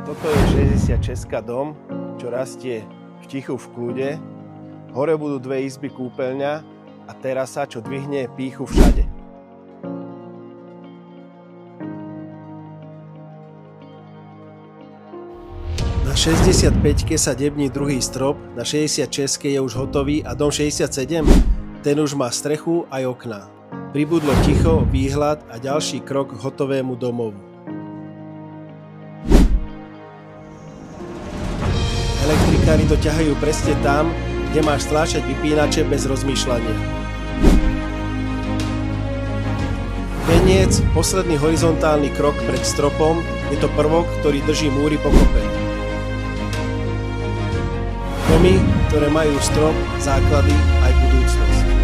Toto je 66 dom, čo rastie v tichu, v kľude. Hore budú 2 izby kúpeľňa a terasa, čo dvihne pýchu všade. Na 65-ke sa dební druhý strop, na 66-ke je už hotový a dom 67, ten už má strechu aj okná. Pribudlo ticho, výhľad a ďalší krok k hotovému domovu. Elektrikári to ťahajú presne tam, kde máš stláčať vypínače bez rozmýšľania. Veniec, posledný horizontálny krok pred stropom, je to prvok, ktorý drží múry pokope. Domy, ktoré majú strop, základy aj budúcnosť.